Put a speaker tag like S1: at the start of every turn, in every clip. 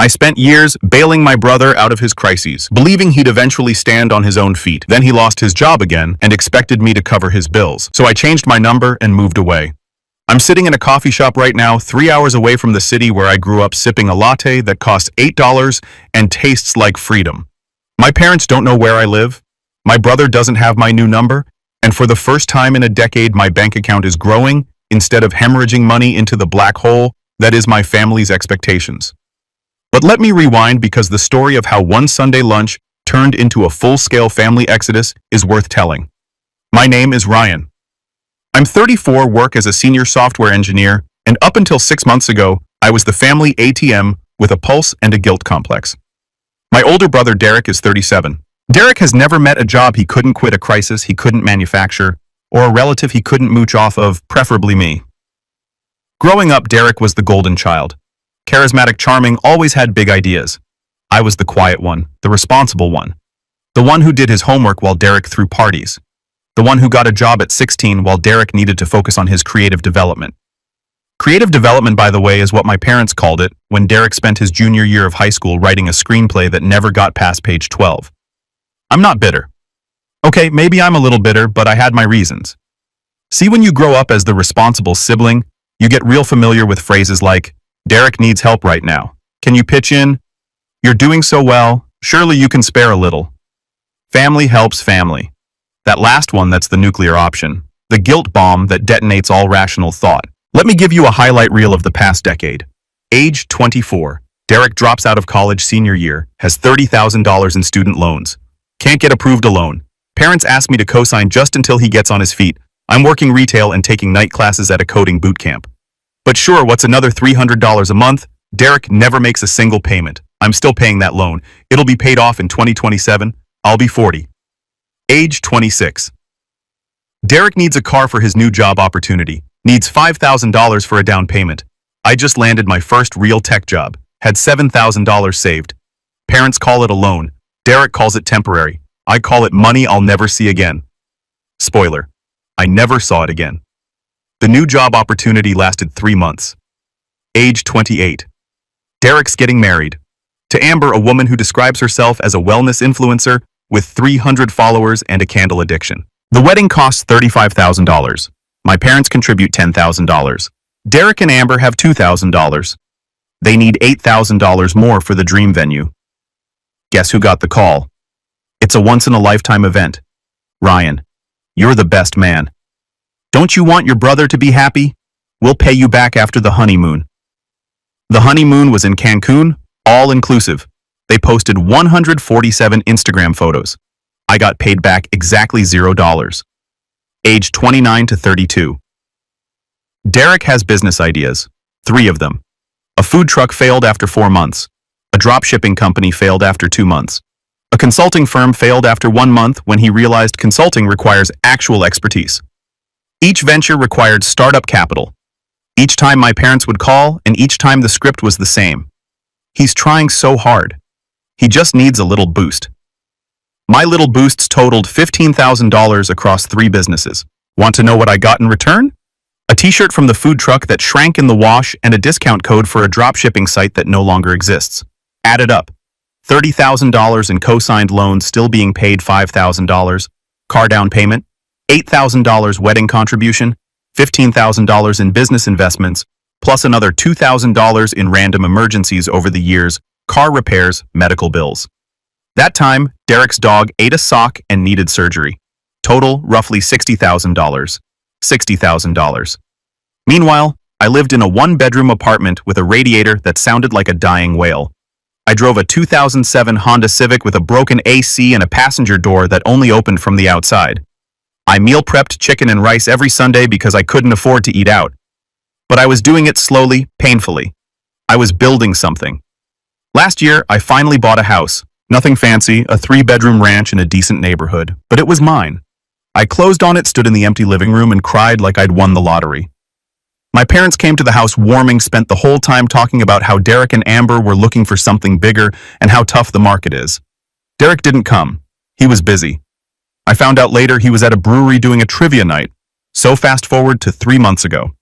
S1: I spent years bailing my brother out of his crises, believing he'd eventually stand on his own feet. Then he lost his job again and expected me to cover his bills. So I changed my number and moved away. I'm sitting in a coffee shop right now, 3 hours away from the city where I grew up, sipping a latte that costs $8 and tastes like freedom. My parents don't know where I live. My brother doesn't have my new number. And for the first time in a decade, my bank account is growing instead of hemorrhaging money into the black hole that is my family's expectations. But let me rewind, because the story of how one Sunday lunch turned into a full-scale family exodus is worth telling. My name is Ryan. I'm 34, work as a senior software engineer, and up until 6 months ago, I was the family ATM with a pulse and a guilt complex. My older brother Derek is 37. Derek has never met a job he couldn't quit, a crisis he couldn't manufacture, or a relative he couldn't mooch off of, preferably me. Growing up, Derek was the golden child. Charismatic, charming, always had big ideas. I was the quiet one, the responsible one. The one who did his homework while Derek threw parties. The one who got a job at 16 while Derek needed to focus on his creative development. Creative development, by the way, is what my parents called it when Derek spent his junior year of high school writing a screenplay that never got past page 12. I'm not bitter. Okay, maybe I'm a little bitter, but I had my reasons. See, when you grow up as the responsible sibling, you get real familiar with phrases like, "Derek needs help right now. Can you pitch in? You're doing so well. Surely you can spare a little." Family helps family. That last one, that's the nuclear option. The guilt bomb that detonates all rational thought. Let me give you a highlight reel of the past decade. Age 24. Derek drops out of college senior year, has $30,000 in student loans. Can't get approved a loan. Parents ask me to co-sign just until he gets on his feet. I'm working retail and taking night classes at a coding boot camp. But sure, what's another $300 a month? Derek never makes a single payment. I'm still paying that loan. It'll be paid off in 2027. I'll be 40. Age 26. Derek needs a car for his new job opportunity. Needs $5,000 for a down payment. I just landed my first real tech job. Had $7,000 saved. Parents call it a loan. Derek calls it temporary. I call it money I'll never see again. Spoiler: I never saw it again. The new job opportunity lasted 3 months. Age 28. Derek's getting married. To Amber, a woman who describes herself as a wellness influencer with 300 followers and a candle addiction. The wedding costs $35,000. My parents contribute $10,000. Derek and Amber have $2,000. They need $8,000 more for the dream venue. Guess who got the call? It's a once-in-a-lifetime event. Ryan, you're the best man. Don't you want your brother to be happy? We'll pay you back after the honeymoon. The honeymoon was in Cancun, all inclusive. They posted 147 Instagram photos. I got paid back exactly $0. Age 29 to 32. Derek has business ideas. 3 of them. A food truck failed after 4 months. A dropshipping company failed after 2 months. A consulting firm failed after 1 month when he realized consulting requires actual expertise. Each venture required startup capital. Each time my parents would call, and each time the script was the same. He's trying so hard. He just needs a little boost. My little boosts totaled $15,000 across 3 businesses. Want to know what I got in return? A t-shirt from the food truck that shrank in the wash and a discount code for a dropshipping site that no longer exists. Added up. $30,000 in co-signed loans still being paid $5,000. Car down payment. $8,000 wedding contribution. $15,000 in business investments, plus another $2,000 in random emergencies over the years, car repairs, medical bills. That time, Derek's dog ate a sock and needed surgery. Total, roughly $60,000. $60,000. Meanwhile, I lived in a 1-bedroom apartment with a radiator that sounded like a dying whale. I drove a 2007 Honda Civic with a broken AC and a passenger door that only opened from the outside. I meal prepped chicken and rice every Sunday because I couldn't afford to eat out. But I was doing it slowly, painfully. I was building something. Last year, I finally bought a house. Nothing fancy, a 3-bedroom ranch in a decent neighborhood, but it was mine. I closed on it, stood in the empty living room, and cried like I'd won the lottery. My parents came to the house warming, spent the whole time talking about how Derek and Amber were looking for something bigger and how tough the market is. Derek didn't come. He was busy. I found out later he was at a brewery doing a trivia night. So fast forward to 3 months ago.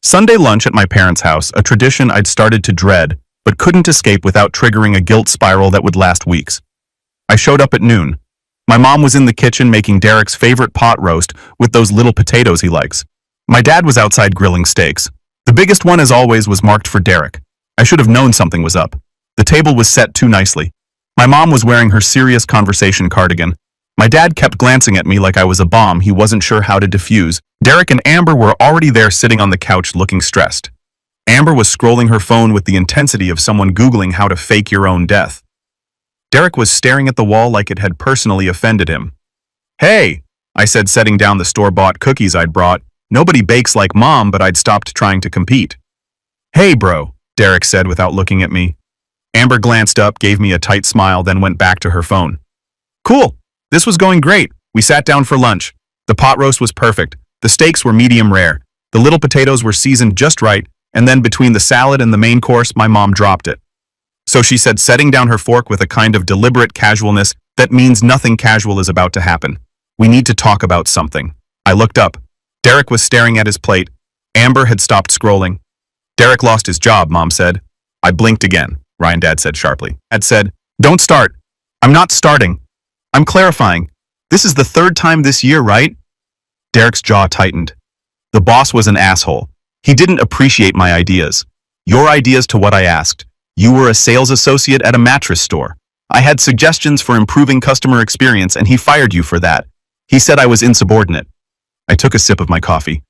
S1: Sunday lunch at my parents' house, a tradition I'd started to dread, but couldn't escape without triggering a guilt spiral that would last weeks. I showed up at noon. My mom was in the kitchen making Derek's favorite pot roast with those little potatoes he likes. My dad was outside grilling steaks. The biggest one, as always, was marked for Derek. I should have known something was up. The table was set too nicely. My mom was wearing her serious conversation cardigan. My dad kept glancing at me like I was a bomb he wasn't sure how to defuse. Derek and Amber were already there sitting on the couch looking stressed. Amber was scrolling her phone with the intensity of someone Googling how to fake your own death. Derek was staring at the wall like it had personally offended him. "Hey," I said, setting down the store-bought cookies I'd brought. Nobody bakes like Mom, but I'd stopped trying to compete. "Hey, bro," Derek said without looking at me. Amber glanced up, gave me a tight smile, then went back to her phone. "Cool. This was going great. We sat down for lunch. The pot roast was perfect. The steaks were medium rare. The little potatoes were seasoned just right, and then between the salad and the main course, my mom dropped it." So she said, setting down her fork with a kind of deliberate casualness that means nothing casual is about to happen. "We need to talk about something." I looked up. Derek was staring at his plate. Amber had stopped scrolling. "Derek lost his job," Mom said. I blinked again. Ryan, Dad said sharply. Dad said, "Don't start." "I'm not starting. I'm clarifying. This is the third time this year, right?" Derek's jaw tightened. The boss was an asshole. He didn't appreciate my ideas. Your ideas to what I asked. You were a sales associate at a mattress store. I had suggestions for improving customer experience and he fired you for that. He said I was insubordinate. I took a sip of my coffee.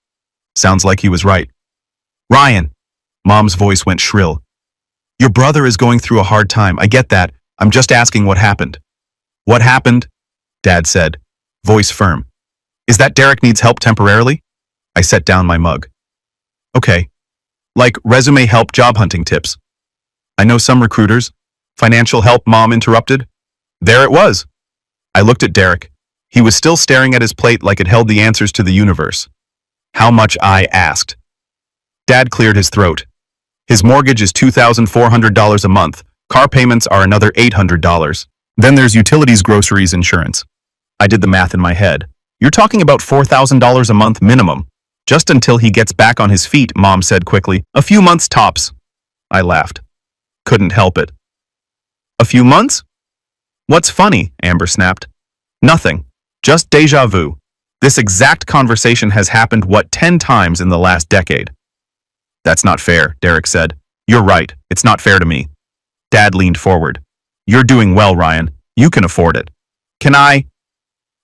S1: Sounds like he was right. "Ryan," Mom's voice went shrill. "Your brother is going through a hard time. I get that. I'm just asking what happened." "What happened?" Dad said, voice firm. "Is that Derek needs help temporarily?" I set down my mug. "Okay. Like resume help, job hunting tips." "I know some recruiters." "Financial help," Mom interrupted. There it was. I looked at Derek. He was still staring at his plate like it held the answers to the universe. "How much?" I asked. Dad cleared his throat. "His mortgage is $2,400 a month. Car payments are another $800. Then there's utilities, groceries, insurance." I did the math in my head. "You're talking about $4,000 a month minimum. Just until he gets back on his feet," Mom said quickly. "A few months tops." I laughed. Couldn't help it. "A few months? What's funny?" Amber snapped. "Nothing. Just deja vu. This exact conversation has happened, 10 times in the last decade." "That's not fair," Derek said. "You're right. It's not fair to me." Dad leaned forward. "You're doing well, Ryan. You can afford it." "Can I?"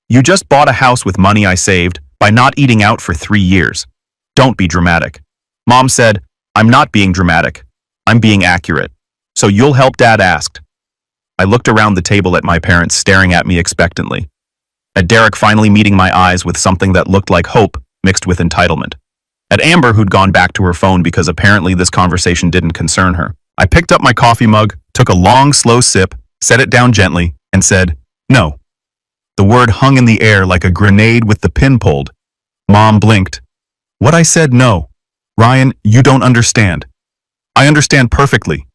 S1: "You just bought a house with money I saved by not eating out for 3 years. Don't be dramatic." Mom said, "I'm not being dramatic. I'm being accurate. So you'll help?" Dad asked. I looked around the table at my parents staring at me expectantly. At Derek finally meeting my eyes with something that looked like hope mixed with entitlement. At Amber, who'd gone back to her phone because apparently this conversation didn't concern her. I picked up my coffee mug, took a long, slow sip, set it down gently, and said, "No." The word hung in the air like a grenade with the pin pulled. Mom blinked. "What?" I said. "No. Ryan, you don't understand." "I understand perfectly.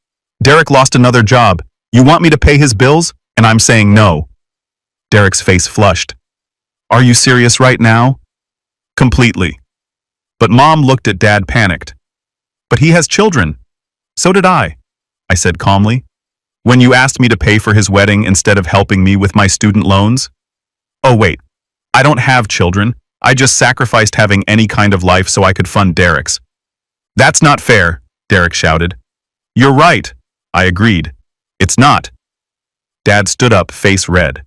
S1: Derek lost another job. You want me to pay his bills? And I'm saying no." Derek's face flushed. "Are you serious right now?" "Completely." But Mom looked at Dad, panicked. "But he has children." "So did I said calmly. "When you asked me to pay for his wedding instead of helping me with my student loans." "Oh wait, I don't have children. I just sacrificed having any kind of life so I could fund Derek's." "That's not fair," Derek shouted. "You're right," I agreed. "It's not." Dad stood up, face red.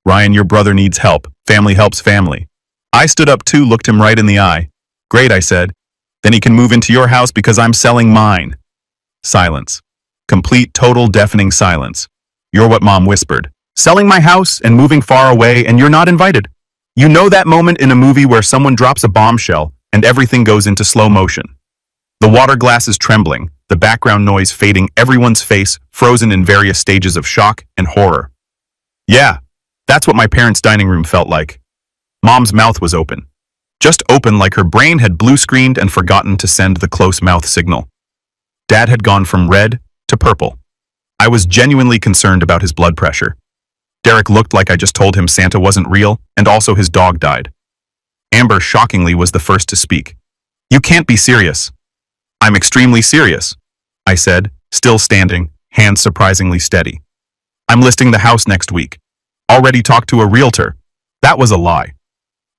S1: "Ryan, your brother needs help. Family helps family." I stood up too, looked him right in the eye. "Great," I said. "Then he can move into your house because I'm selling mine." Silence. Complete, total, deafening silence. "You're what?" Mom whispered. "Selling my house and moving far away, and you're not invited." You know that moment in a movie where someone drops a bombshell and everything goes into slow motion. The water glass is trembling, the background noise fading, everyone's face frozen in various stages of shock and horror. Yeah, that's what my parents' dining room felt like. Mom's mouth was open. Just open, like her brain had blue-screened and forgotten to send the close mouth signal. Dad had gone from red to purple. I was genuinely concerned about his blood pressure. Derek looked like I just told him Santa wasn't real, and also his dog died. Amber, shockingly, was the first to speak. "You can't be serious." "I'm extremely serious," I said, Still standing, hands surprisingly steady. I'm listing the house next week. Already talked to a realtor. That was a lie.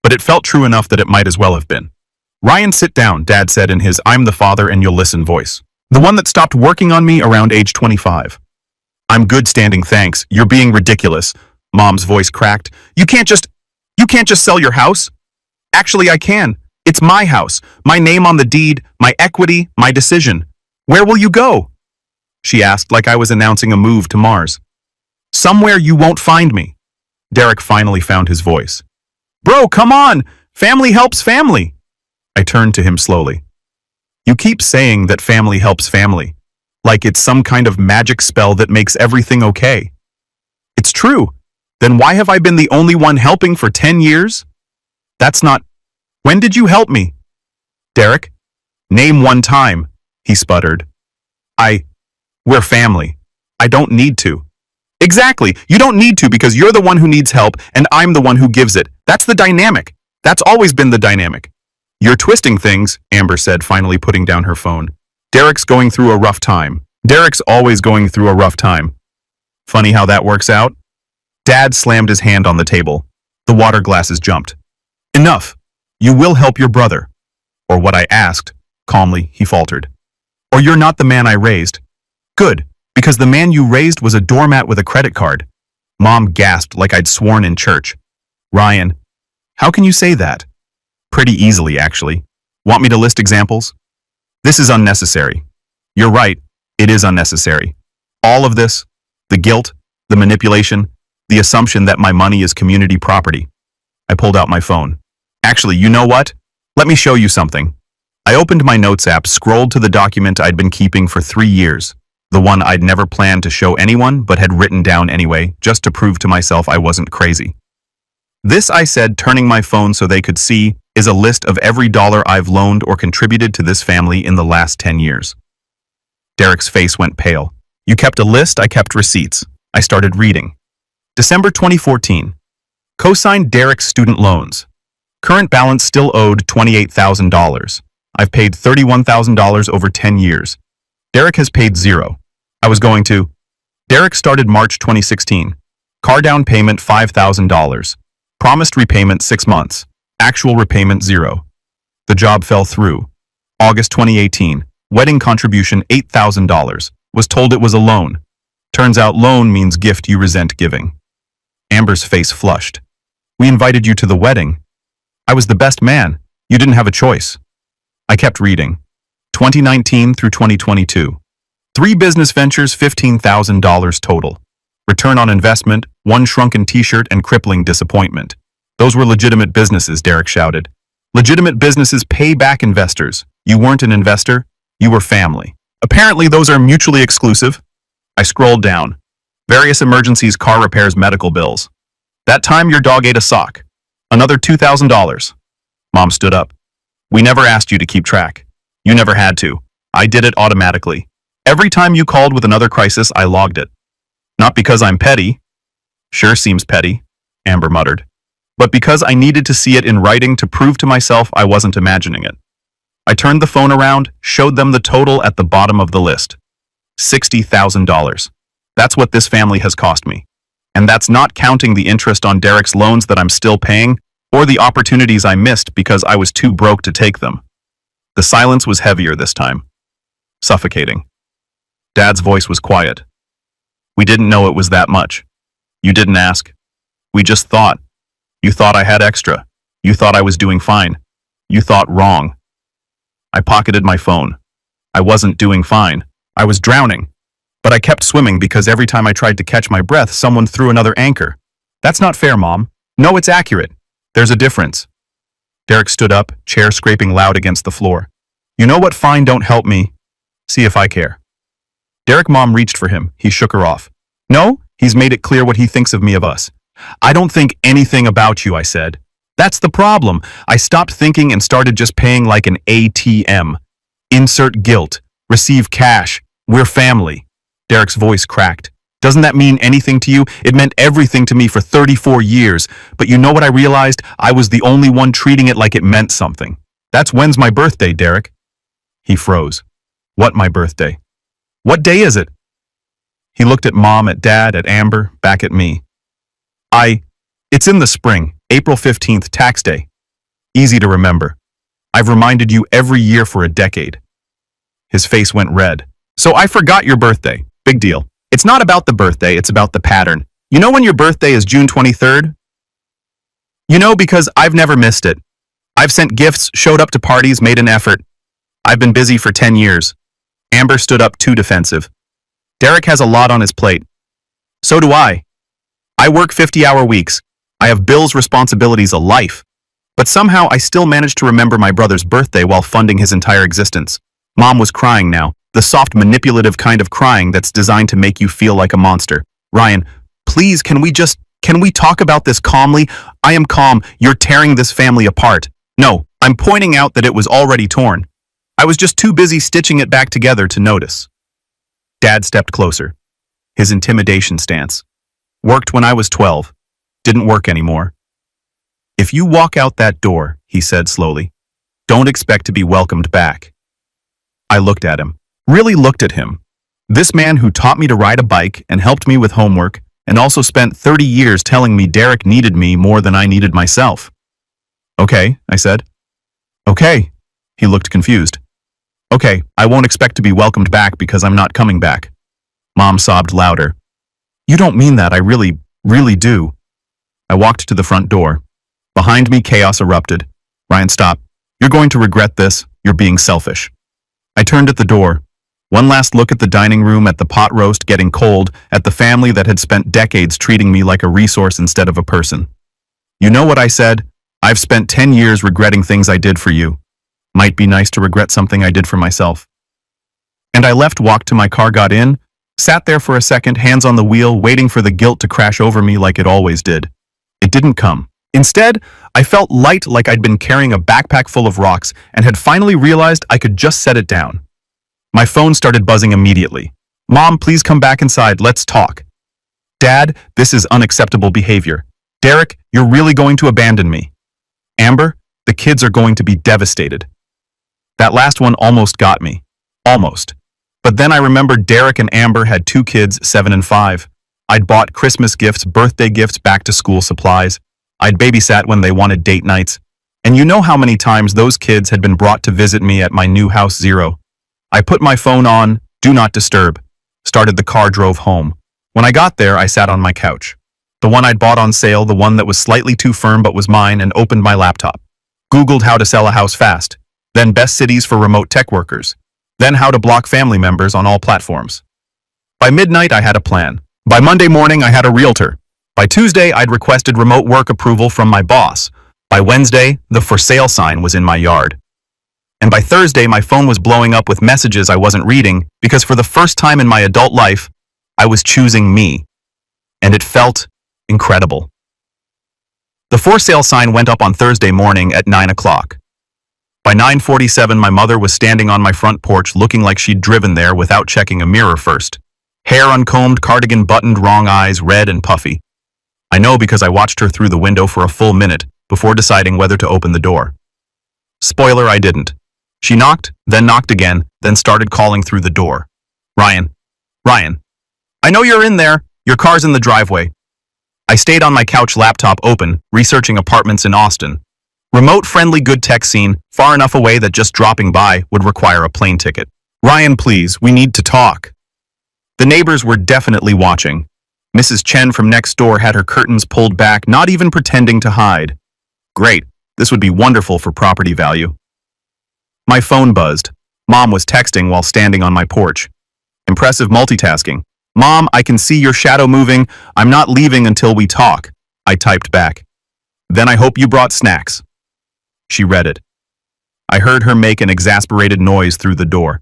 S1: But it felt true enough that it might as well have been. Ryan, sit down, Dad said in his I'm the father and you'll listen voice. The one that stopped working on me around age 25. I'm good standing, thanks. You're being ridiculous. Mom's voice cracked. You can't just sell your house. Actually, I can. It's my house, my name on the deed, my equity, my decision. Where will you go? She asked like I was announcing a move to Mars. Somewhere you won't find me. Derek finally found his voice. Bro, come on! Family helps family! I turned to him slowly. You keep saying that family helps family, like it's some kind of magic spell that makes everything okay. It's true. Then why have I been the only one helping for 10 years? That's not... When did you help me? Derek? Name one time, he sputtered. We're family. I don't need to. Exactly. You don't need to because you're the one who needs help and I'm the one who gives it. That's the dynamic. That's always been the dynamic. You're twisting things, Amber said, finally putting down her phone. Derek's going through a rough time. Derek's always going through a rough time. Funny how that works out? Dad slammed his hand on the table. The water glasses jumped. Enough. You will help your brother. Or what I asked. Calmly, he faltered. Or you're not the man I raised. Good, because the man you raised was a doormat with a credit card. Mom gasped like I'd sworn in church. Ryan, how can you say that? Pretty easily, actually. Want me to list examples? This is unnecessary. You're right, it is unnecessary. All of this, the guilt, the manipulation, the assumption that my money is community property. I pulled out my phone. Actually, you know what? Let me show you something. I opened my notes app, scrolled to the document I'd been keeping for 3 years. The one I'd never planned to show anyone, but had written down anyway, just to prove to myself I wasn't crazy. This, I said, turning my phone so they could see, is a list of every dollar I've loaned or contributed to this family in the last 10 years. Derek's face went pale. You kept a list, I kept receipts. I started reading. December 2014. Co-signed Derek's student loans. Current balance still owed $28,000. I've paid $31,000 over 10 years. Derek has paid $0. I was going to. Derek started March 2016. Car down payment $5,000. Promised repayment 6 months. Actual repayment $0. The job fell through. August 2018. Wedding contribution $8,000. Was told it was a loan. Turns out loan means gift you resent giving. Amber's face flushed. We invited you to the wedding. I was the best man. You didn't have a choice. I kept reading. 2019 through 2022. 3 business ventures, $15,000 total. Return on investment, 1 shrunken t-shirt and crippling disappointment. Those were legitimate businesses, Derek shouted. Legitimate businesses pay back investors. You weren't an investor, you were family. Apparently those are mutually exclusive. I scrolled down. Various emergencies, car repairs, medical bills. That time your dog ate a sock. Another $2,000. Mom stood up. We never asked you to keep track. You never had to. I did it automatically. Every time you called with another crisis, I logged it. Not because I'm petty. Sure seems petty, Amber muttered. But because I needed to see it in writing to prove to myself I wasn't imagining it. I turned the phone around, showed them the total at the bottom of the list. $60,000. That's what this family has cost me. And that's not counting the interest on Derek's loans that I'm still paying, or the opportunities I missed because I was too broke to take them. The silence was heavier this time. Suffocating. Dad's voice was quiet. We didn't know it was that much. You didn't ask. We just thought. You thought I had extra. You thought I was doing fine. You thought wrong. I pocketed my phone. I wasn't doing fine. I was drowning. But I kept swimming because every time I tried to catch my breath, someone threw another anchor. That's not fair, Mom. No, it's accurate. There's a difference. Derek stood up, chair scraping loud against the floor. You know what? Fine, don't help me. See if I care. Derek, Mom reached for him. He shook her off. No, he's made it clear what he thinks of me, of us. I don't think anything about you, I said. That's the problem. I stopped thinking and started just paying like an ATM. Insert guilt. Receive cash. We're family. Derek's voice cracked. Doesn't that mean anything to you? It meant everything to me for 34 years. But you know what I realized? I was the only one treating it like it meant something. That's when's my birthday, Derek? He froze. What, my birthday? What day is it? He looked at Mom, at Dad, at Amber, back at me. It's in the spring, April 15th, tax day. Easy to remember. I've reminded you every year for a decade. His face went red. So I forgot your birthday. Big deal. It's not about the birthday, it's about the pattern. You know when your birthday is June 23rd? You know, because I've never missed it. I've sent gifts, showed up to parties, made an effort. I've been busy for 10 years. Amber stood up too defensive. Derek has a lot on his plate. So do I. I work 50-hour weeks. I have bills, responsibilities, a life. But somehow I still managed to remember my brother's birthday while funding his entire existence. Mom was crying now, the soft, manipulative kind of crying that's designed to make you feel like a monster. Ryan, please, can we talk about this calmly? I am calm. You're tearing this family apart. No, I'm pointing out that it was already torn. I was just too busy stitching it back together to notice. Dad stepped closer. His intimidation stance. Worked when I was 12. Didn't work anymore. If you walk out that door, he said slowly, don't expect to be welcomed back. I looked at him. Really looked at him. This man who taught me to ride a bike and helped me with homework and also spent 30 years telling me Derek needed me more than I needed myself. Okay, I said. Okay. He looked confused. Okay, I won't expect to be welcomed back because I'm not coming back. Mom sobbed louder. You don't mean that, I really do. I walked to the front door. Behind me, chaos erupted. Ryan, stop. You're going to regret this. You're being selfish. I turned at the door. One last look at the dining room, at the pot roast getting cold, at the family that had spent decades treating me like a resource instead of a person. You know what I said? I've spent 10 years regretting things I did for you. Might be nice to regret something I did for myself. And I left, walked to my car, got in, sat there for a second, hands on the wheel, waiting for the guilt to crash over me like it always did. It didn't come. Instead, I felt light, like I'd been carrying a backpack full of rocks and had finally realized I could just set it down. My phone started buzzing immediately. Mom, please come back inside, let's talk. Dad, this is unacceptable behavior. Derek, you're really going to abandon me. Amber, the kids are going to be devastated. That last one almost got me. Almost. But then I remembered Derek and Amber had 2 kids, 7 and 5. I'd bought Christmas gifts, birthday gifts, back-to-school supplies. I'd babysat when they wanted date nights. And you know how many times those kids had been brought to visit me at my new house 0. I put my phone on, do not disturb. Started the car, drove home. When I got there, I sat on my couch. The one I'd bought on sale, the one that was slightly too firm but was mine, and opened my laptop. Googled how to sell a house fast. Then best cities for remote tech workers. Then how to block family members on all platforms. By midnight, I had a plan. By Monday morning, I had a realtor. By Tuesday, I'd requested remote work approval from my boss. By Wednesday, the for sale sign was in my yard. And by Thursday, my phone was blowing up with messages I wasn't reading because for the first time in my adult life, I was choosing me. And it felt incredible. The for sale sign went up on Thursday morning at 9 o'clock. By 9:47, my mother was standing on my front porch looking like she'd driven there without checking a mirror first. Hair uncombed, cardigan buttoned, wrong eyes, red and puffy. I know because I watched her through the window for a full minute before deciding whether to open the door. Spoiler, I didn't. She knocked, then knocked again, then started calling through the door. Ryan. Ryan. I know you're in there. Your car's in the driveway. I stayed on my couch, laptop open, researching apartments in Austin. Remote, friendly, good tech scene, far enough away that just dropping by would require a plane ticket. Ryan, please, we need to talk. The neighbors were definitely watching. Mrs. Chen from next door had her curtains pulled back, not even pretending to hide. Great, this would be wonderful for property value. My phone buzzed. Mom was texting while standing on my porch. Impressive multitasking. Mom, I can see your shadow moving. I'm not leaving until we talk. I typed back. Then I hope you brought snacks. She read it. I heard her make an exasperated noise through the door.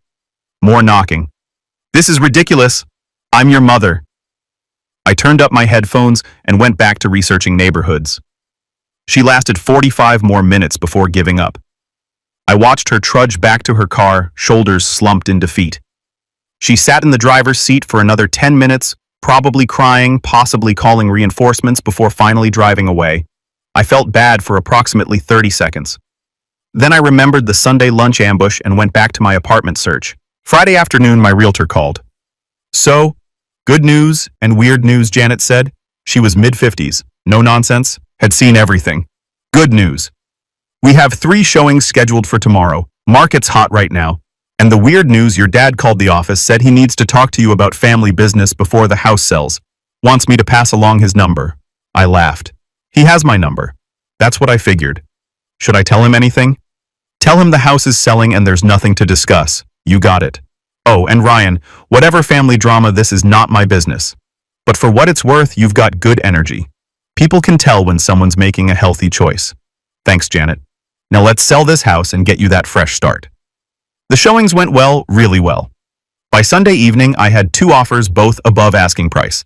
S1: More knocking. This is ridiculous. I'm your mother. I turned up my headphones and went back to researching neighborhoods. She lasted 45 more minutes before giving up. I watched her trudge back to her car, shoulders slumped in defeat. She sat in the driver's seat for another 10 minutes, probably crying, possibly calling reinforcements before finally driving away. I felt bad for approximately 30 seconds. Then I remembered the Sunday lunch ambush and went back to my apartment search. Friday afternoon, my realtor called. So, good news and weird news, Janet said. She was mid-50s, no nonsense, had seen everything. Good news. We have 3 showings scheduled for tomorrow. Market's hot right now. And the weird news, your dad called the office, said he needs to talk to you about family business before the house sells. Wants me to pass along his number. I laughed. He has my number. That's what I figured. Should I tell him anything? Tell him the house is selling and there's nothing to discuss. You got it. Oh, and Ryan, whatever family drama, this is not my business. But for what it's worth, you've got good energy. People can tell when someone's making a healthy choice. Thanks, Janet. Now let's sell this house and get you that fresh start. The showings went well, really well. By Sunday evening, I had 2 offers, both above asking price.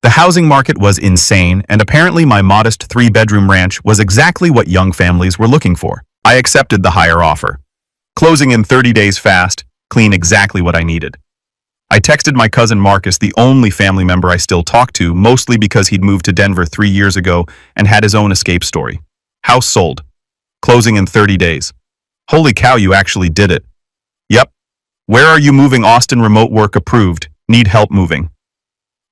S1: The housing market was insane, and apparently my modest 3-bedroom ranch was exactly what young families were looking for. I accepted the higher offer. Closing in 30 days fast, clean, exactly what I needed. I texted my cousin Marcus, the only family member I still talk to, mostly because he'd moved to Denver 3 years ago and had his own escape story. House sold. Closing in 30 days. Holy cow, you actually did it. Yep. Where are you moving? Austin, remote work approved. Need help moving.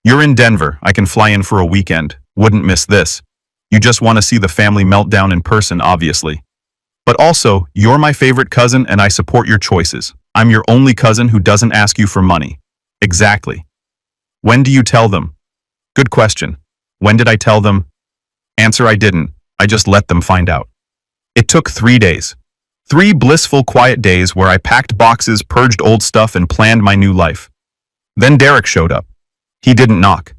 S1: You're in Denver. I can fly in for a weekend. Wouldn't miss this. You just want to see the family meltdown in person, obviously. But also, you're my favorite cousin and I support your choices. I'm your only cousin who doesn't ask you for money. Exactly. When do you tell them? Good question. When did I tell them? Answer: I didn't. I just let them find out. It took 3 days. 3 blissful, quiet days where I packed boxes, purged old stuff, and planned my new life. Then Derek showed up. He didn't knock.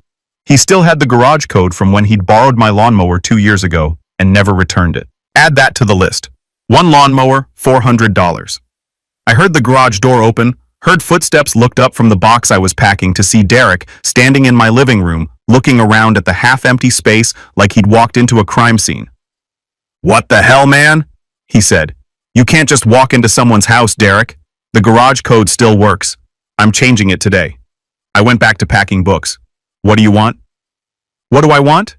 S1: He still had the garage code from when he'd borrowed my lawnmower 2 years ago and never returned it. Add that to the list. 1 lawnmower, $400. I heard the garage door open, heard footsteps, looked up from the box I was packing to see Derek standing in my living room, looking around at the half-empty space like he'd walked into a crime scene. "What the hell, man?" he said. "You can't just walk into someone's house, Derek. The garage code still works. I'm changing it today." I went back to packing books. "What do you want?" "What do I want?"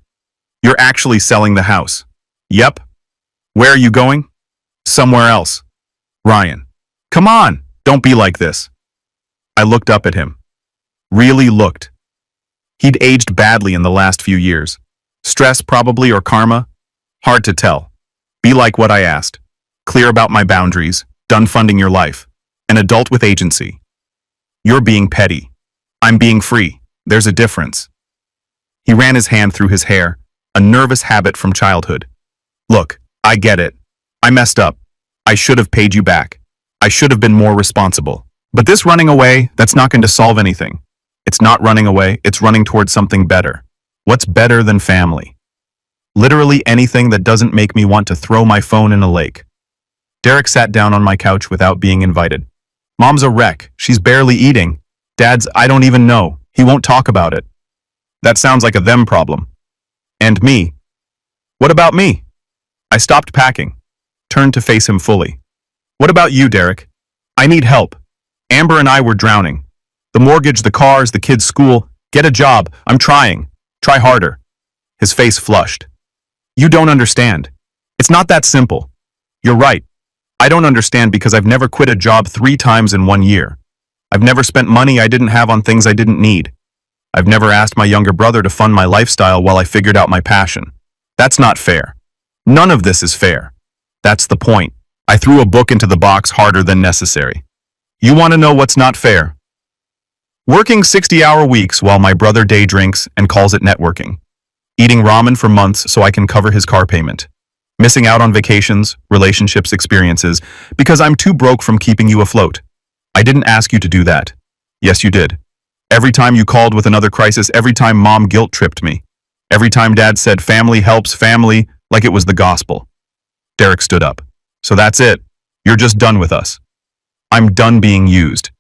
S1: "You're actually selling the house." "Yep." "Where are you going?" "Somewhere else." "Ryan, come on, don't be like this." I looked up at him. Really looked. He'd aged badly in the last few years. Stress probably, or karma. Hard to tell. Be like what I asked. Clear about my boundaries. Done funding your life. An adult with agency. You're being petty. I'm being free. There's a difference. He ran his hand through his hair, a nervous habit from childhood. "Look, I get it. I messed up. I should have paid you back. I should have been more responsible. But this running away, that's not going to solve anything. It's not running away, it's running towards something better. What's better than family? Literally anything that doesn't make me want to throw my phone in a lake." Derek sat down on my couch without being invited. "Mom's a wreck. She's barely eating. Dad's, I don't even know. He won't talk about it." "That sounds like a them problem." "And me." "What about me?" I stopped packing, turned to face him fully. "What about you, Derek?" "I need help. Amber and I were drowning. The mortgage, the cars, the kids' school. Get a job. I'm trying. Try harder." His face flushed. "You don't understand. It's not that simple." "You're right. I don't understand because I've never quit a job 3 times in 1 year. I've never spent money I didn't have on things I didn't need. I've never asked my younger brother to fund my lifestyle while I figured out my passion. That's not fair. None of this is fair. That's the point. I threw a book into the box harder than necessary. You want to know what's not fair? Working 60-hour weeks while my brother day drinks and calls it networking. Eating ramen for months so I can cover his car payment. Missing out on vacations, relationships, experiences, because I'm too broke from keeping you afloat. I didn't ask you to do that. Yes, you did. Every time you called with another crisis, every time mom guilt-tripped me. Every time dad said family helps family like it was the gospel. Derek stood up. "So that's it. You're just done with us." "I'm done being used.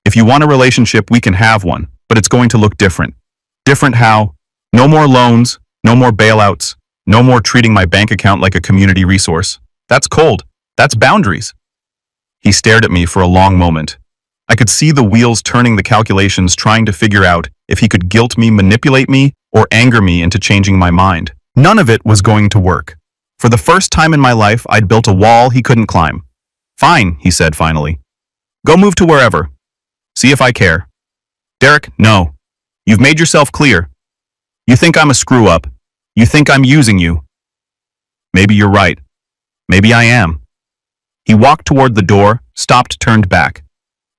S1: If you want a relationship, we can have one, but it's going to look different." "Different how?" "No more loans, no more bailouts, no more treating my bank account like a community resource. That's cold. That's boundaries." He stared at me for a long moment. I could see the wheels turning, the calculations, trying to figure out if he could guilt me, manipulate me, or anger me into changing my mind. None of it was going to work. For the first time in my life, I'd built a wall he couldn't climb. "Fine," he said finally. "Go move to wherever. See if I care." Derek, no. You've made yourself clear. You think I'm a screw-up. You think I'm using you. Maybe you're right. Maybe I am. He walked toward the door, stopped, turned back.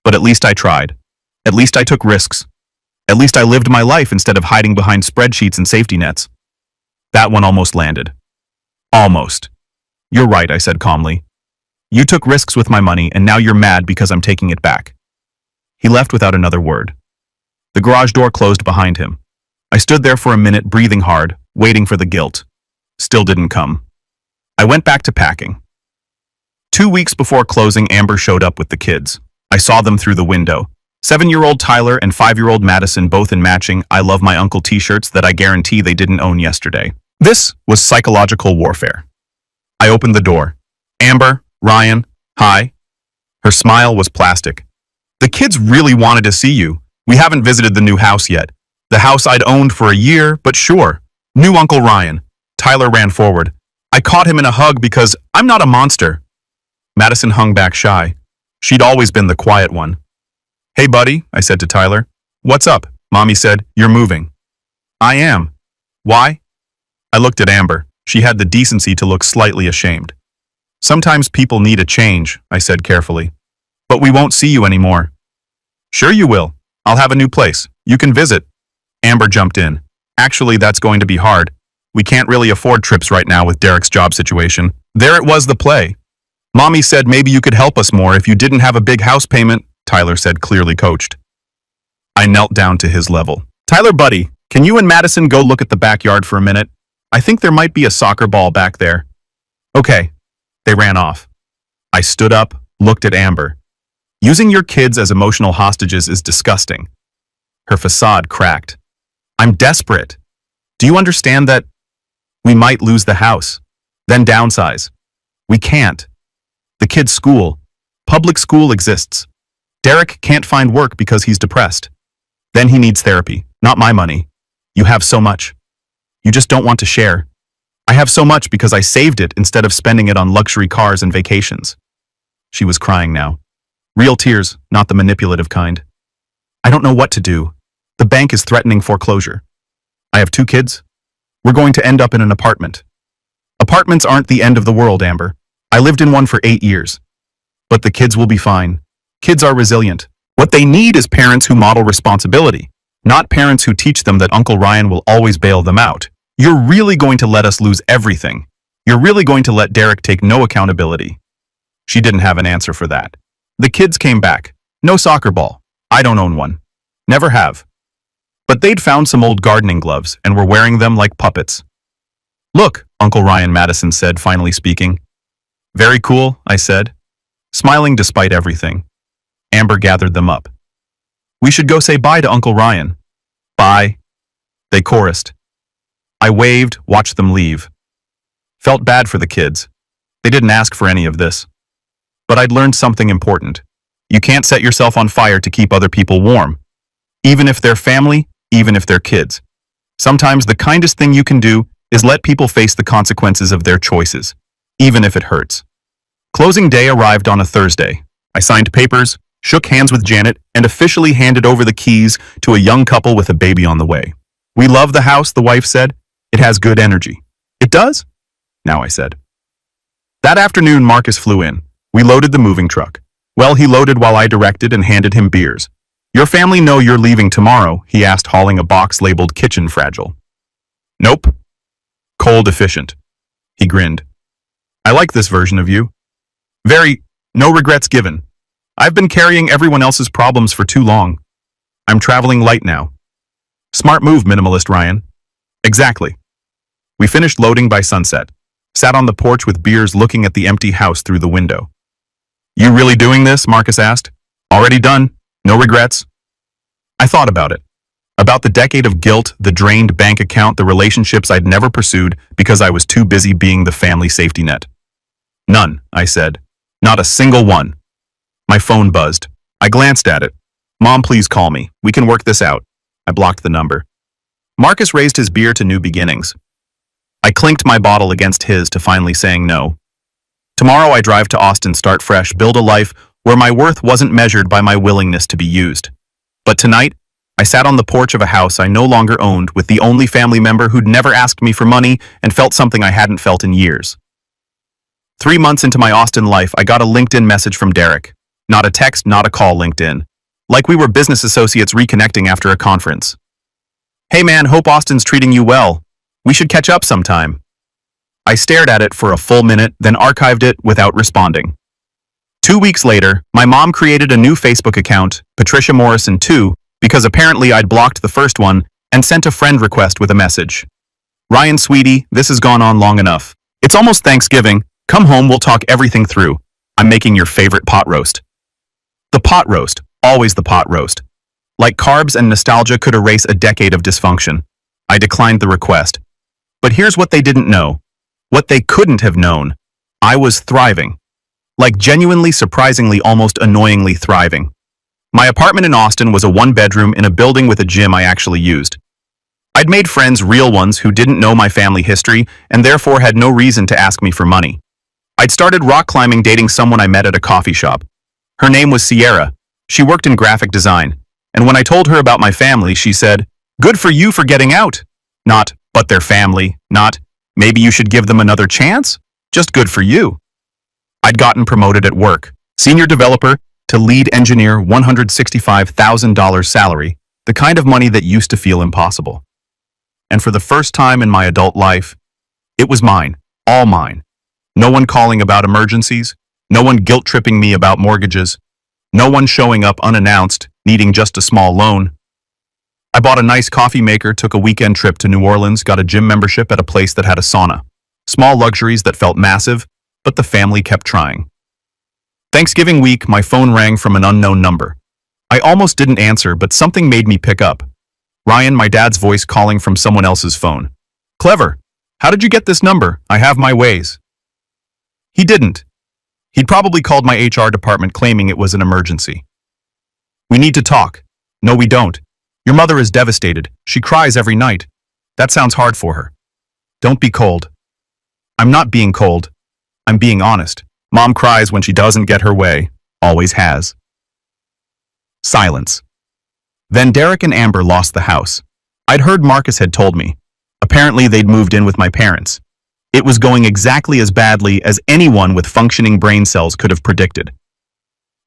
S1: But at least I tried. At least I took risks. At least I lived my life instead of hiding behind spreadsheets and safety nets. That one almost landed. Almost. You're right, I said calmly. You took risks with my money, and now you're mad because I'm taking it back. He left without another word. The garage door closed behind him. I stood there for a minute, breathing hard, waiting for the guilt. Still didn't come. I went back to packing. 2 weeks before closing, Amber showed up with the kids. I saw them through the window. 7-year-old Tyler and 5-year-old Madison, both in matching I Love My Uncle t-shirts that I guarantee they didn't own yesterday. This was psychological warfare. I opened the door. Amber, Ryan, hi. Her smile was plastic. The kids really wanted to see you. We haven't visited the new house yet. The house I'd owned for a year, but sure. New Uncle Ryan. Tyler ran forward. I caught him in a hug because I'm not a monster. Madison hung back shy. She'd always been the quiet one. Hey, buddy, I said to Tyler. What's up? Mommy said, you're moving. I am. Why? I looked at Amber. She had the decency to look slightly ashamed. Sometimes people need a change, I said carefully. But we won't see you anymore. Sure you will. I'll have a new place. You can visit. Amber jumped in. Actually, that's going to be hard. We can't really afford trips right now with Derek's job situation. There it was, the play. Mommy said maybe you could help us more if you didn't have a big house payment, Tyler said, clearly coached. I knelt down to his level. Tyler, buddy, can you and Madison go look at the backyard for a minute? I think there might be a soccer ball back there. Okay. They ran off. I stood up, looked at Amber. Using your kids as emotional hostages is disgusting. Her facade cracked. I'm desperate. Do you understand that we might lose the house, then downsize? We can't. The kid's school, public school exists. Derek can't find work because he's depressed. Then he needs therapy, not my money. You have so much. You just don't want to share. I have so much because I saved it instead of spending it on luxury cars and vacations. She was crying now. Real tears, not the manipulative kind. I don't know what to do. The bank is threatening foreclosure. I have 2 kids. We're going to end up in an apartment. Apartments aren't the end of the world, Amber. I lived in one for 8 years. But the kids will be fine. Kids are resilient. What they need is parents who model responsibility, not parents who teach them that Uncle Ryan will always bail them out. You're really going to let us lose everything. You're really going to let Derek take no accountability. She didn't have an answer for that. The kids came back. No soccer ball. I don't own one. Never have. But they'd found some old gardening gloves and were wearing them like puppets. Look, Uncle Ryan, Madison said, finally speaking. Very cool, I said, smiling despite everything. Amber gathered them up. We should go say bye to Uncle Ryan. Bye. They chorused. I waved, watched them leave. Felt bad for the kids. They didn't ask for any of this. But I'd learned something important. You can't set yourself on fire to keep other people warm. Even if they're family, even if they're kids. Sometimes the kindest thing you can do is let people face the consequences of their choices, even if it hurts. Closing day arrived on a Thursday. I signed papers, shook hands with Janet, and officially handed over the keys to a young couple with a baby on the way. We love the house, the wife said. It has good energy. It does? Now I said. That afternoon, Marcus flew in. We loaded the moving truck. Well, he loaded while I directed and handed him beers. Your family know you're leaving tomorrow, he asked, hauling a box labeled Kitchen Fragile. Nope. Cold efficient. He grinned. I like this version of you. Very, no regrets given. I've been carrying everyone else's problems for too long. I'm traveling light now. Smart move, minimalist Ryan. Exactly. We finished loading by sunset. Sat on the porch with beers looking at the empty house through the window. You really doing this? Marcus asked. Already done. No regrets. I thought about it. About the decade of guilt, the drained bank account, the relationships I'd never pursued because I was too busy being the family safety net. None, I said. Not a single one. My phone buzzed. I glanced at it. Mom, please call me. We can work this out. I blocked the number. Marcus raised his beer to new beginnings. I clinked my bottle against his to finally saying no. Tomorrow I drive to Austin, start fresh, build a life where my worth wasn't measured by my willingness to be used. But tonight, I sat on the porch of a house I no longer owned with the only family member who'd never asked me for money and felt something I hadn't felt in years. 3 months into my Austin life, I got a LinkedIn message from Derek. Not a text, not a call, LinkedIn. Like we were business associates reconnecting after a conference. Hey man, hope Austin's treating you well. We should catch up sometime. I stared at it for a full minute, then archived it without responding. 2 weeks later, my mom created a new Facebook account, Patricia Morrison 2, because apparently I'd blocked the first one and sent a friend request with a message. Ryan, sweetie, this has gone on long enough. It's almost Thanksgiving. Come home, we'll talk everything through. I'm making your favorite pot roast. The pot roast, always the pot roast. Like carbs and nostalgia could erase a decade of dysfunction. I declined the request. But here's what they didn't know. What they couldn't have known. I was thriving. Like genuinely, surprisingly, almost annoyingly thriving. My apartment in Austin was a one-bedroom in a building with a gym I actually used. I'd made friends, real ones, who didn't know my family history and therefore had no reason to ask me for money. I'd started rock climbing dating someone I met at a coffee shop. Her name was Sierra. She worked in graphic design. And when I told her about my family, she said, "Good for you for getting out." Not, "But they're family." Not, "Maybe you should give them another chance." Just, "Good for you." I'd gotten promoted at work. Senior developer to lead engineer, $165,000 salary, the kind of money that used to feel impossible. And for the first time in my adult life, it was mine, all mine. No one calling about emergencies, no one guilt-tripping me about mortgages, no one showing up unannounced, needing just a small loan. I bought a nice coffee maker, took a weekend trip to New Orleans, got a gym membership at a place that had a sauna. Small luxuries that felt massive, but the family kept trying. Thanksgiving week, my phone rang from an unknown number. I almost didn't answer, but something made me pick up. Ryan, my dad's voice calling from someone else's phone. Clever. How did you get this number? I have my ways. He didn't. He'd probably called my HR department claiming it was an emergency. We need to talk. No, we don't. Your mother is devastated. She cries every night. That sounds hard for her. Don't be cold. I'm not being cold. I'm being honest. Mom cries when she doesn't get her way. Always has. Silence. Then Derek and Amber lost the house. I'd heard Marcus had told me. Apparently they'd moved in with my parents. It was going exactly as badly as anyone with functioning brain cells could have predicted.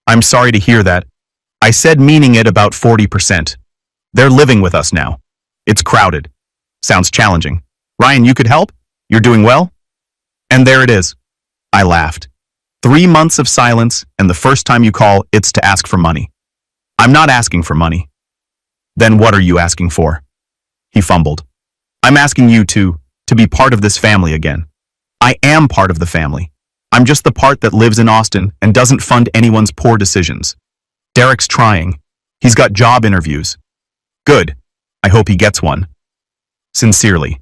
S1: I'm sorry to hear that. I said, meaning it about 40%. They're living with us now. It's crowded. Sounds challenging. Ryan, you could help? You're doing well? And there it is. I laughed. 3 months of silence, and the first time you call, it's to ask for money. I'm not asking for money. Then what are you asking for? He fumbled. I'm asking you to be part of this family again. I am part of the family. I'm just the part that lives in Austin and doesn't fund anyone's poor decisions. Derek's trying. He's got job interviews. Good. I hope he gets one. Sincerely.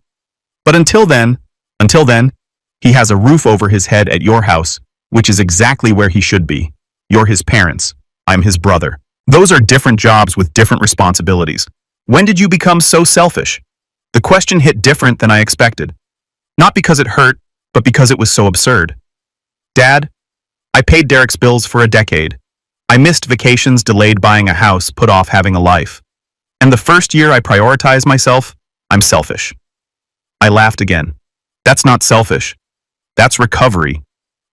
S1: But until then, he has a roof over his head at your house, which is exactly where he should be. You're his parents. I'm his brother. Those are different jobs with different responsibilities. When did you become so selfish? The question hit different than I expected. Not because it hurt, but because it was so absurd. Dad, I paid Derek's bills for a decade. I missed vacations, delayed buying a house, put off having a life. And the first year I prioritized myself, I'm selfish. I laughed again. That's not selfish. That's recovery.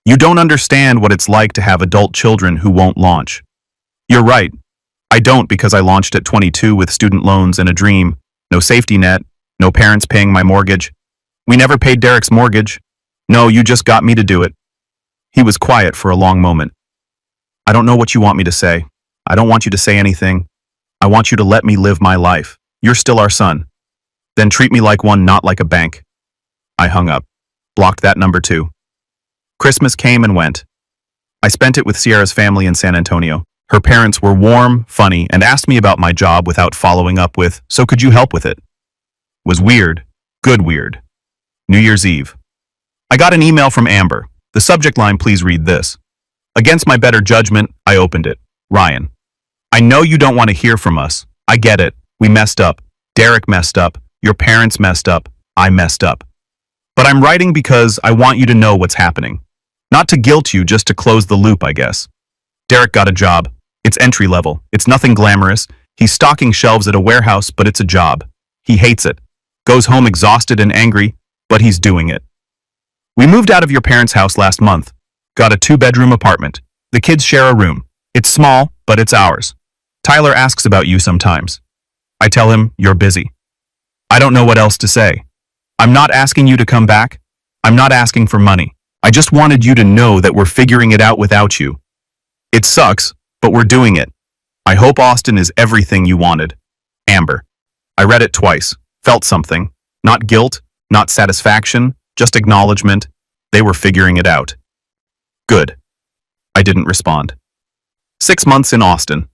S1: You don't understand what it's like to have adult children who won't launch. You're right. I don't, because I launched at 22 with student loans and a dream. No safety net, no parents paying my mortgage. We never paid Derek's mortgage. No, you just got me to do it. He was quiet for a long moment. I don't know what you want me to say. I don't want you to say anything. I want you to let me live my life. You're still our son. Then treat me like one, not like a bank. I hung up. Blocked that number too. Christmas came and went. I spent it with Sierra's family in San Antonio. Her parents were warm, funny, and asked me about my job without following up with, "So could you help with it?" Was weird. Good weird. New Year's Eve. I got an email from Amber. The subject line, "Please read this." Against my better judgment, I opened it. Ryan, I know you don't want to hear from us. I get it. We messed up. Derek messed up. Your parents messed up. I messed up. But I'm writing because I want you to know what's happening. Not to guilt you, just to close the loop, I guess. Derek got a job. It's entry level. It's nothing glamorous. He's stocking shelves at a warehouse, but it's a job. He hates it. Goes home exhausted and angry, but he's doing it. We moved out of your parents' house last month. Got a 2-bedroom apartment. The kids share a room. It's small, but it's ours. Tyler asks about you sometimes. I tell him you're busy. I don't know what else to say. I'm not asking you to come back. I'm not asking for money. I just wanted you to know that we're figuring it out without you. It sucks, but we're doing it. I hope Austin is everything you wanted. Amber. I read it twice. Felt something. Not guilt, not satisfaction, just acknowledgement. They were figuring it out. Good. I didn't respond. 6 months in Austin.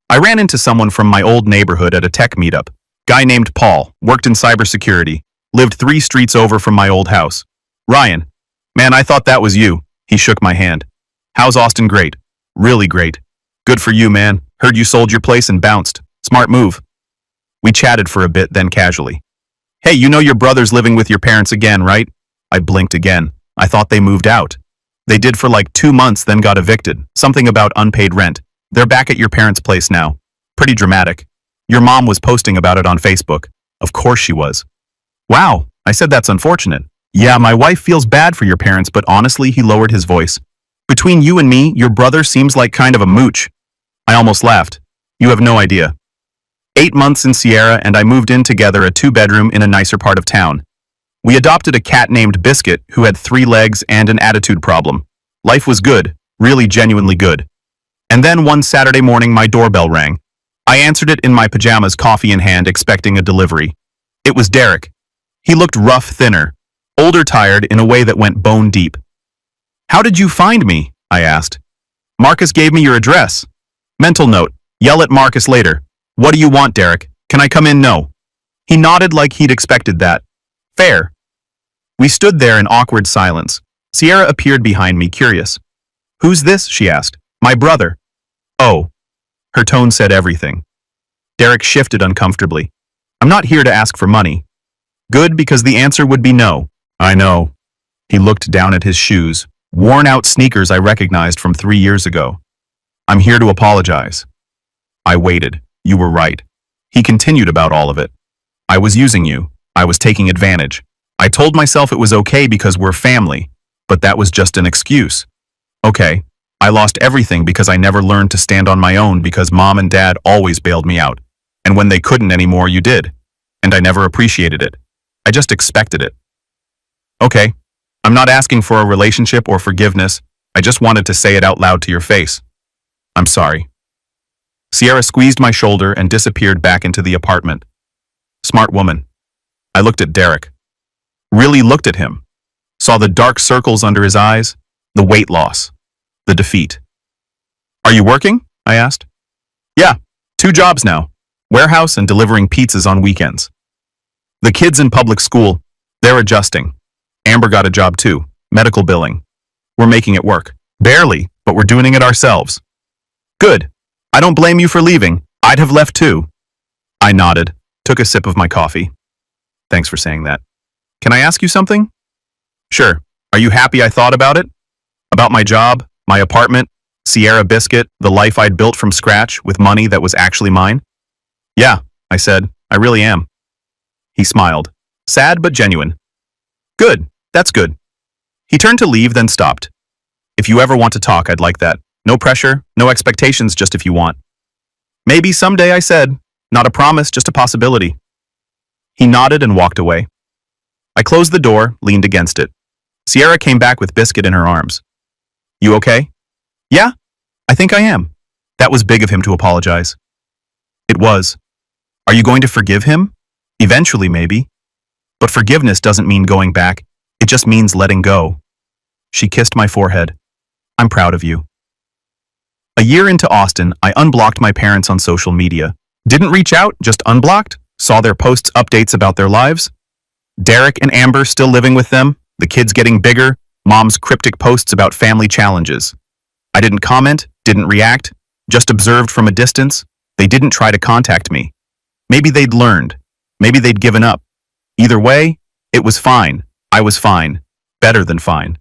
S1: I ran into someone from my old neighborhood at a tech meetup. Guy named Paul, worked in cybersecurity, lived 3 streets over from my old house. Ryan. Man, I thought that was you. He shook my hand. How's Austin? Great. Really great. Good for you, man. Heard you sold your place and bounced. Smart move. We chatted for a bit, then casually. Hey, you know your brother's living with your parents again, right? I blinked again. I thought they moved out. They did for like 2 months, then got evicted. Something about unpaid rent. They're back at your parents' place now. Pretty dramatic. Your mom was posting about it on Facebook. Of course she was. Wow, I said that's unfortunate. Yeah, my wife feels bad for your parents, but honestly, he lowered his voice. Between you and me, your brother seems like kind of a mooch. I almost laughed. You have no idea. 8 months in Sierra, and I moved in together a 2-bedroom in a nicer part of town. We adopted a cat named Biscuit who had 3 legs and an attitude problem. Life was good, really genuinely good. And then one Saturday morning my doorbell rang. I answered it in my pajamas, coffee in hand, expecting a delivery. It was Derek. He looked rough, thinner, older, tired in a way that went bone deep. How did you find me? I asked. Marcus gave me your address. Mental note, yell at Marcus later. What do you want, Derek? Can I come in? No. He nodded like he'd expected that. Fair. We stood there in awkward silence. Sierra appeared behind me, curious. Who's this? She asked. My brother. Oh. Her tone said everything. Derek shifted uncomfortably. I'm not here to ask for money. Good, because the answer would be no. I know. He looked down at his shoes, worn-out sneakers I recognized from 3 years ago. I'm here to apologize. I waited. You were right. He continued about all of it. I was using you. I was taking advantage. I told myself it was okay because we're family, but that was just an excuse. Okay, I lost everything because I never learned to stand on my own because Mom and Dad always bailed me out. And when they couldn't anymore, you did. And I never appreciated it. I just expected it. Okay, I'm not asking for a relationship or forgiveness. I just wanted to say it out loud to your face. I'm sorry. Sierra squeezed my shoulder and disappeared back into the apartment. Smart woman. I looked at Derek. Really looked at him. Saw the dark circles under his eyes, the weight loss, the defeat. Are you working? I asked. Yeah, 2 jobs now. Warehouse and delivering pizzas on weekends. The kids in public school, they're adjusting. Amber got a job too, medical billing. We're making it work. Barely, but we're doing it ourselves. Good. I don't blame you for leaving. I'd have left too. I nodded, took a sip of my coffee. Thanks for saying that. Can I ask you something? Sure. Are you happy I thought about it? About my job, my apartment, Sierra Biscuit, the life I'd built from scratch with money that was actually mine? Yeah, I said. I really am. He smiled. Sad but genuine. Good. That's good. He turned to leave, then stopped. If you ever want to talk, I'd like that. No pressure, no expectations, just if you want. Maybe someday, I said. Not a promise, just a possibility. He nodded and walked away. I closed the door, leaned against it. Sierra came back with Biscuit in her arms. You okay? Yeah, I think I am. That was big of him to apologize. It was. Are you going to forgive him? Eventually, maybe. But forgiveness doesn't mean going back. It just means letting go. She kissed my forehead. I'm proud of you. A year into Austin, I unblocked my parents on social media. Didn't reach out, just unblocked. Saw their posts, updates about their lives. Derek and Amber still living with them, the kids getting bigger, Mom's cryptic posts about family challenges. I didn't comment, didn't react, just observed from a distance. They didn't try to contact me. Maybe they'd learned. Maybe they'd given up. Either way, it was fine. I was fine. Better than fine.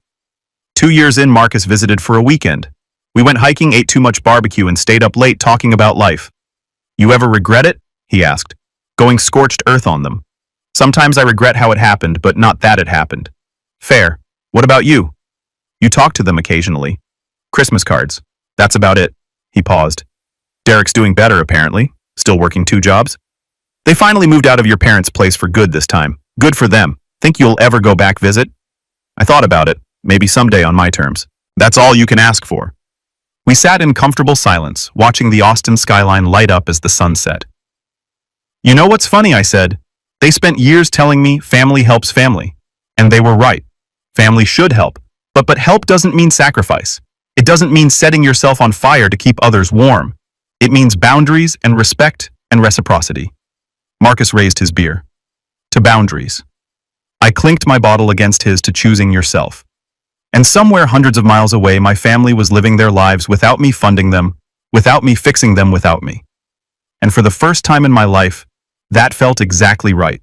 S1: 2 years in, Marcus visited for a weekend. We went hiking, ate too much barbecue, and stayed up late talking about life. You ever regret it? He asked, going scorched earth on them. Sometimes I regret how it happened, but not that it happened. Fair. What about you? You talk to them occasionally. Christmas cards. That's about it. He paused. Derek's doing better, apparently. Still working 2 jobs? They finally moved out of your parents' place for good this time. Good for them. Think you'll ever go back visit? I thought about it. Maybe someday on my terms. That's all you can ask for. We sat in comfortable silence, watching the Austin skyline light up as the sun set. You know what's funny, I said. They spent years telling me family helps family. And they were right. Family should help. But help doesn't mean sacrifice. It doesn't mean setting yourself on fire to keep others warm. It means boundaries and respect and reciprocity. Marcus raised his beer. To boundaries. I clinked my bottle against his to choosing yourself. And somewhere hundreds of miles away, my family was living their lives without me funding them, without me fixing them without me. And for the first time in my life, that felt exactly right.